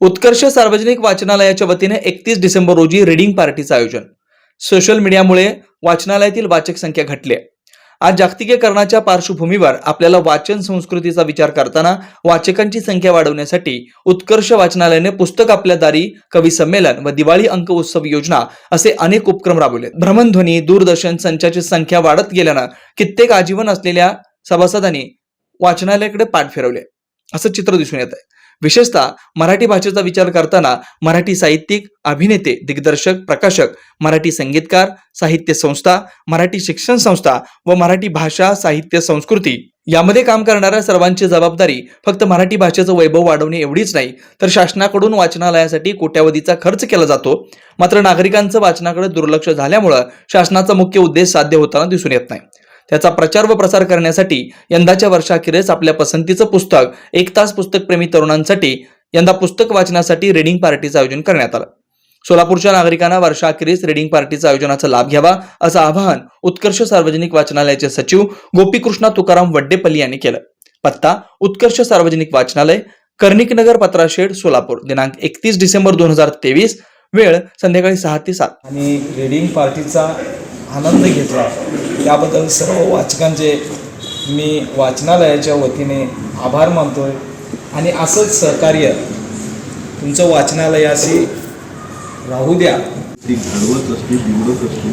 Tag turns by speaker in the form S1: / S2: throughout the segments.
S1: उत्कर्ष सार्वजनिक वाचनालयाच्या वतीने 31 डिसेंबर रोजी रीडिंग पार्टीचं आयोजन। सोशल मीडियामुळे वाचनालयातील वाचक संख्या घटली आहे। आज जागतिकीकरणाच्या पार्श्वभूमीवर आपल्याला वाचन संस्कृतीचा विचार करताना वाचकांची संख्या वाढवण्यासाठी उत्कर्ष वाचनालयाने पुस्तक आपल्या दारी, कवी संमेलन व दिवाळी अंक उत्सव योजना असे अनेक उपक्रम राबवले। भ्रमणध्वनी, दूरदर्शन संचाची संख्या वाढत गेल्यानं कित्येक आजीवन असलेल्या सभासदांनी वाचनालयाकडे पाठ फिरवले असं चित्र दिसून येत आहे। विशेषतः मराठी भाषेचा विचार करताना मराठी साहित्यिक, अभिनेते, दिग्दर्शक, प्रकाशक, मराठी संगीतकार, साहित्य संस्था, मराठी शिक्षण संस्था व मराठी भाषा, साहित्य, संस्कृती यामध्ये काम करणाऱ्या सर्वांची जबाबदारी फक्त मराठी भाषेचं वैभव वाढवणे एवढीच नाही, तर शासनाकडून वाचनालयासाठी कोट्यावधीचा खर्च केला जातो। मात्र नागरिकांचं वाचनाकडे दुर्लक्ष झाल्यामुळे शासनाचा मुख्य उद्देश साध्य होताना दिसून येत नाही। त्याचा प्रचार व प्रसार करण्यासाठी यंदाच्या वर्षाखेरीस आपल्या पसंतीचं पुस्तक, एक तास पुस्तकप्रेमी तरुणांसाठी यंदा पुस्तक वाचनासाठी रीडिंग पार्टीचं आयोजन करण्यात आलं। सोलापूरच्या नागरिकांना वर्षाखेरीस रीडिंग पार्टीच्या आयोजनाचा लाभ घ्यावा असं आवाहन उत्कर्ष सार्वजनिक वाचनालयाचे सचिव गोपीकृष्णा तुकाराम वड्डेपल्ली यांनी केलं। पत्ता: उत्कर्ष सार्वजनिक वाचनालय, कर्णिकनगर, पत्राशेड, सोलापूर। दिनांक 31 डिसेंबर 2023। वेळ संध्याकाळी 6 ते 7।
S2: आणि रीडिंग पार्टीचा आनंद घेतला त्याबद्दल सर्व वाचकांचे मी वाचनालयाच्या वतीने आभार मानतोय। आणि असंच सहकार्य तुमचं वाचनालयाशी राहू द्या।
S3: ती घडवत असते, निवडत असते,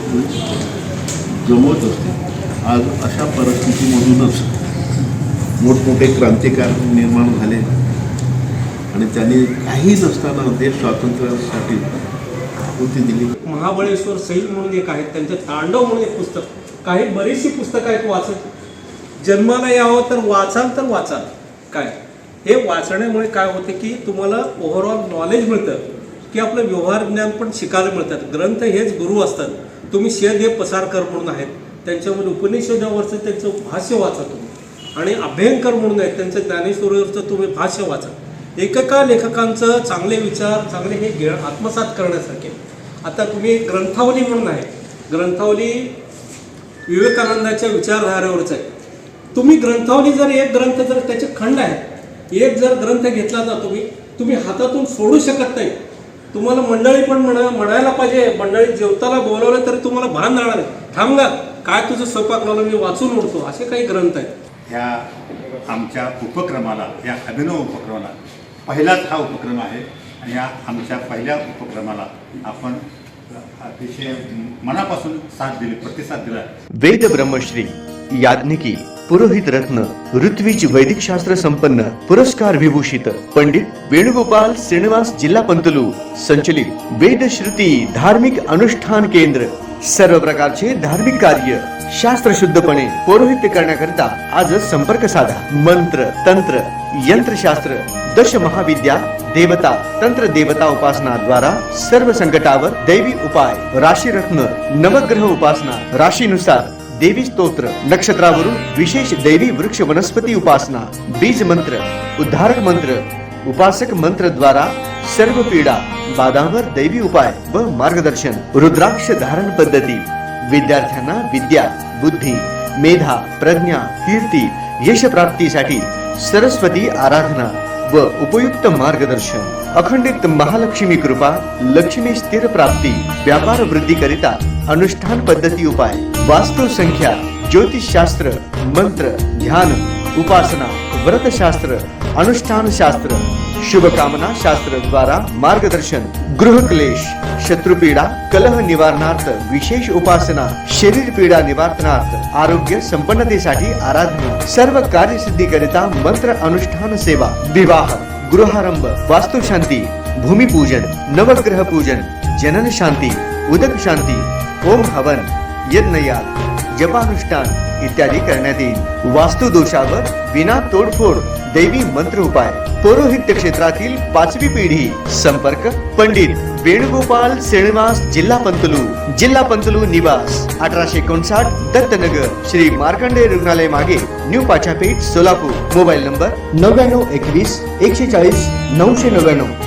S3: जमवत असते। आज अशा परिस्थितीमधूनच मोठमोठे क्रांतिकारक निर्माण झाले आणि त्यांनी काही नसताना देश स्वातंत्र्यासाठी कृती दिली।
S4: महाबळेश्वर सैल म्हणून एक आहेत, त्यांचे तांडव म्हणून एक पुस्तक, काही बरीचशी पुस्तकं आहेत वाचत जन्माला यावं तर वाचाल काय हे वाचण्यामुळे काय होते की तुम्हाला ओव्हरऑल नॉलेज मिळतं, की आपलं व्यवहार ज्ञान पण शिकायला मिळतात। ग्रंथ हेच गुरु असतात। तुम्ही शेदेव पसारकर म्हणून आहेत, त्यांच्यामध्ये उपनिषदावरचं त्यांचं भाष्य वाचा तुम्ही, आणि अभ्यंकर म्हणून आहेत, त्यांचं ज्ञानेश्वरीवरचं तुम्ही भाष्य वाचा। एकेका लेखकांचं चांगले विचार, चांगले हे आत्मसात करण्यासारखे। आता तुम्ही ग्रंथावली म्हणून आहे, ग्रंथावली विवेकानंदाच्या विचारधारेवरच आहे। तुम्ही ग्रंथावली जर एक ग्रंथ जर त्याचे खंड आहेत, एक जर ग्रंथ घेतला ना तुम्ही हातातून सोडू शकत नाही। तुम्हाला मंडळी पण म्हणायला पाहिजे, मंडळी जेवताना बोलवलं तरी तुम्हाला भान राहणार नाही, थांब ना काय तुझं स्वयंपाक लावलं मी वाचून उडतो, असे काही ग्रंथ आहेत।
S5: ह्या आमच्या उपक्रमाला, या अभिनव उपक्रमाला पहिलाच हा उपक्रम आहे आणि या आमच्या पहिल्या उपक्रमाला आपण अतिशय मनापासून साथ दिली, प्रतिसाद दिला।
S6: वेद ब्रह्मश्री, याज्ञिकी, पुरोहित रत्न, ऋत्विज वैदिक शास्त्र संपन्न, पुरस्कार विभूषित पंडित वेणुगोपाल श्रीनिवास जिल्हा पंतलू संचलित वेद श्रुती धार्मिक अनुष्ठान केंद्र। सर्व प्रकारचे धार्मिक कार्य शास्त्रशुद्धपणे पौरोहित्य करण्याकरिता आजच संपर्क साधा। मंत्र, तंत्र, यंत्रशास्त्र, दश महाविद्या, देवता, तंत्र देवता उपासना द्वारा सर्व संकटावर दैवी उपाय, राशी रत्न, नवग्रह उपासना, राशीनुसार देवी स्तोत्र, नक्षत्रावरून विशेष दैवी वृक्ष वनस्पती उपासना, बीज मंत्र, उद्धारक मंत्र, उपासक मंत्र द्वारा सर्व पीडा बाधांवर दैवी उपाय व मार्गदर्शन। रुद्राक्ष धारण पद्धती, विद्यार्थ्यांना विद्या, बुद्धी, मेधा, प्रज्ञा, कीर्ती, यश प्राप्तीसाठी सरस्वती आराधना व उपयुक्त मार्गदर्शन। अखंडित महालक्ष्मी कृपा, लक्ष्मी स्थिर प्राप्ती, व्यापार वृद्धी करिता अनुष्ठान पद्धती उपाय, वास्तु संख्या, ज्योतिष शास्त्र, मंत्र, ध्यान, उपासना, व्रत शास्त्र, अनुष्ठान शास्त्र, शुभकामना शास्त्र द्वारा मार्गदर्शन। गृह क्लेश, शत्रुपीडा, कलह निवारणार्थ विशेष उपासना, शरीर पीडा निवारणार्थ आरोग्य संपन्नतेसाठी आराधना, सर्व कार्यसिद्धी करिता मंत्र अनुष्ठान सेवा, विवाह, गृहारंभ, वास्तुशांती, भूमिपूजन, नवग्रह पूजन, जनन शांती, उदक शांती, ओम हवन, यज्ञयाग, जपानुष्ठान इत्यादी करण्यात येईल। वास्तु दोषावर विना तोडफोड दैवी मंत्र उपाय। पौरोहित्य क्षेत्रातील 5वी पिढी। संपर्क पंडित वेणुगोपाल श्रीनिवास जिल्हा पंतलू निवास 1859 दत्तनगर, श्री मार्कंडेय रुग्णालय मागे, new Pachhapeth, Solapur. Mobile number 9921 140 999।